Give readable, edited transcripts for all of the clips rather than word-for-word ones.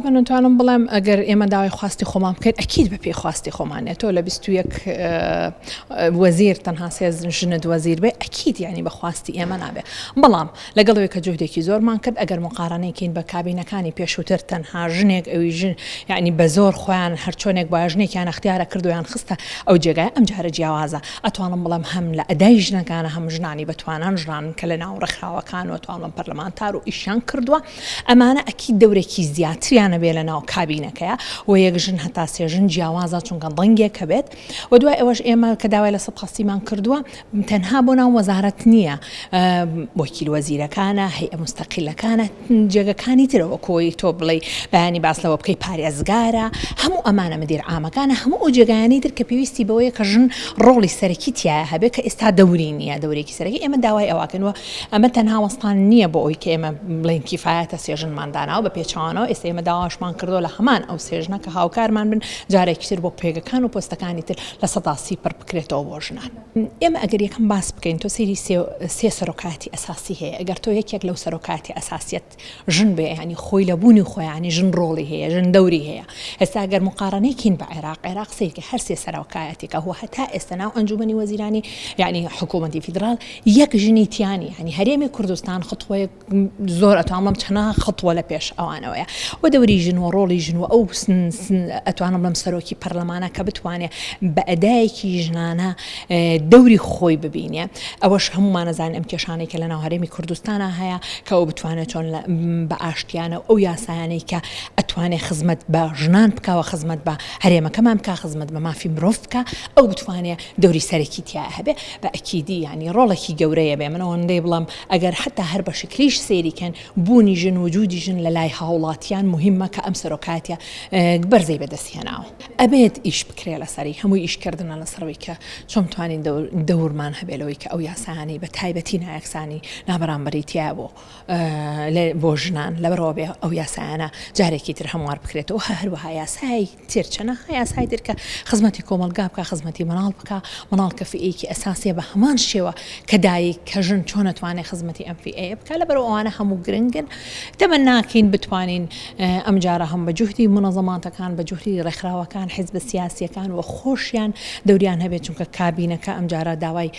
طبعا نتوانم بەڵام ئەگەر ئێمە داوای خواستی خۆمان بکەین ئەکید بە پێی خواستی خۆمانێتەوە لە 21 وەزیر تەنها سێ ژنت وەزیر بێ ئەکید یعنی بە خواستی ئێمە نابێ بەڵام لەگەڵەوەی کە جهدێکی زۆرمان کرد ئەگەر مقارنەیەکەین بە کابینەکانی پێشووتر تەنها ژنێک ئەوی ژن یعنی بە زۆر خۆیان هەرچۆنێک با ژنێکیان اختیارە کردویان خستە ئەو جێگای ئەم جارە جیاوازە ئەتوانم بڵام هەم لە ئەدای ژنەکانە هەم ژنانی بەتوانان ژنان کە لە ناو ڕێکخراوەکان و توانم پەرلەمانتار و ئیشیان کردووە ئەمانە ئەکید دەورێکی زیاتریانە بێ لە ناو کابینەکەیە و یەک ژن هەتا سێ ژن جیاوازە چونکە دڵنگێکە بێت و دوای ئەوەش ئێمە کە داوای لە سەبخەستیمان کردووە تەنها بۆ ناو وەزارەت نییە وەکیل وەزیرەکانە هەیئە مستەقیلەکانە جێگەکانی ترەوە کۆی تۆ بڵێ بەیانی باسلەوە بکەی پارێزگارە هەموو ئەمانە مدیر عامەکانە هەموو ئەو جێگایانی تر کە پێویستی بەوەیە کە ژن ڕۆڵی سەرەکی تایە هەبێ کە ئێستا دەوری نییە دەورێکی سەرەکی ئێمە داوای ئەواکەنەوە ئەمە تەنها وەستان نییە بۆ ئەوی کە ئێمە بڵێن کیفایەتە سێ ژنمانداناوە بە پێچوانەوە ئێستا ئێمە داواشمان کردو لە هەمان ئەو سێ ژنە کە هاوکارمان بن جارێکی تر بۆ پێگەکان و پۆستەکانی تر لە 130 پڕ بکرێتەوە بۆ ژنان ئێمە ئەگەر یەکەم باس بکەین تۆ سەیری سێ سەرۆکاتی ئەساسی هەیە ئەگەر تۆ یەکێک لەو سەرۆکاتی ئەساسیەت ژن بێ ینی خۆی لە بوونی خۆیانی ژن ڕۆڵی هەیە ژن دەوری هەیە ئێستا ئەگەر مقارنەیەکین بە عێراق سەیرکە هەر سێ سەرۆکایەتێکە هو هەتا ئێستا ناو ئەنجومەنی وەزیرانی یعنی حکوومەتی فیدرال یەک ژنی تیانی ینی هەرێمی کوردستان خطوەیە زۆر ئەتوانم چەنە خطوە لە پێش ئەوانەوەیە و دەوری ژن و ڕۆڵی ژن و ئەو ئەتوانم لەم سەرۆکی پەرلەمانە کە بتوانێت بە ئەدایەکی ژنانە دەوری خۆی ببینێ ئەوەش هەمومانەزانین ئەم کێشانەی کە لە ناو هەرێمی کوردستانە هەیە کە ئەو بتوانێت چۆن بە ئاشتیانە ئەو یاسایانەی کە ئەتوانێت خزمەت بە ژنان بکەوە خزمەت بە هەرێمەکەمان بکە خزمەت بە مافی مرۆڤ بکە ئەو بتوانێت دەوری سەرەکی تایە هەبێ بە ئەکیدی ینی ڕۆڵێکی گەورەیە بێ من ئەوەندەی بڵام ئەگەر حتا هەر بە شکلیش سێریکەن بوونی ژن وجودی ژن لە لای هاوڵاتیان مهمە کە ئەم سەرۆکاتە بەرزەی بەدەستهێناوە ئەبێت ئیش بکرێ لەسەری هەمووی ئیشکردنە لەسەرەوەی کە چۆن توانین دەورمان هەبێلەوەی کە ئەو یاسایانی بە تایبەتی نایەکسانی نابەرامبەری تیا بۆ ژنان لەبەرەوە بێ ئەو یاسایانە جارێکی تر هەموار بکرێتەوە هەروەها یاسای ترچەنە یاسای ترکە خزمەتی کۆمەلگا بکە خزمەتی مناڵ بکە مناڵ کەفیئەیەکی ئەساسیە بە هەمان شێوە کە دایک کە ژن چۆن نەتوانێت خزمەتی ئەمفیئەیە بکە لەبەرەوە ئەوانە هەموو گرنگن دەمە ناکەین بتوانین ئەم جارە هەم بە جوهدی منەظەماتەکان بە جوهری ڕێکخراوەکان حیزب سیاسیەکان و خۆشیان دەوریان هەبێت چونکە کابینەکە ئەم جارە داوای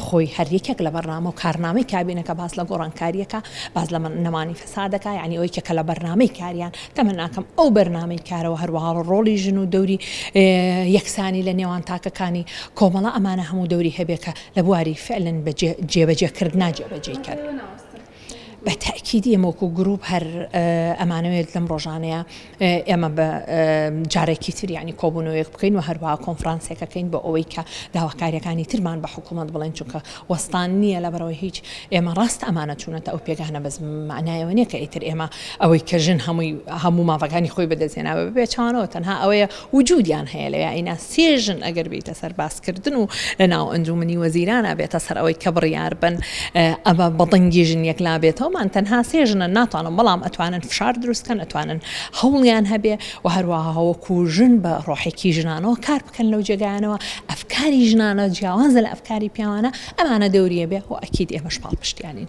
خۆی هەر یەکێک لە بەرنامە و کارنامەی کابینەکە باس لە گۆڕانکاریەکە باز لە نەمانی فەسادەکە یعنی ئەوەی کە لە بەرنامەی کاریان تەمە ناکەم ئەو بەرنامەی کارەوە هەروەها ڕۆڵی ژن و دەوری یەکسانی لە نێوان تاکەکانی کۆمەڵە ئەمانە هەموو دەوری هەبێت کە لە بواری فعلن بە جێبەجێکردنا جێبەجێکرد بە تاکیدی ئەمەوەکو گروپ هەر ئەمانەوێت لەم ڕۆژانەیە ئێمە بە جارێکی تر ینی کۆبوونەوەیەک بکەین و هەروەها کۆنفرانسێکەکەین بۆ ئەوەی کە داواکاریەکانی ترمان بە حکوومەت بڵێن چونکە وەستان نییە لەبەرەوەی هیچ ئێمە ڕاست ئەمانە چوونەتە ئەو پێگانە بەس معنایەوە نییە کە ئیتر ئێمە ئەوەی کە ژن هەموو مافەکانی خۆی بەدەستێناوە بێچانەوە تەنها ئەوەیە وجودیان هەیە لەوێ ئینا سێ ژن ئەگەر بێتە سەر باسکردن و لە ناو ئەنجومەنی وەزیرانە بێتە سەر ئەوەی کە بڕیار بن ئەمە بەڵنگی ژن یەکلا بێتەوە مان تەنها سێ ژنە ناتوانن بەڵام ئەتوانن فشار دروستکەن ئەتوانن هەوڵیان هەبێ و هەروەها هەوەکو ژن بە ڕۆحێکی ژنانەوە کار بکەن لەو جێگایانەوە ئەفکاری ژنانە جیاوازە لە ئەفکاری پیاوانە ئەمانە دەوریە بێ و ئەکید ئێمەش پاڵپشتیانین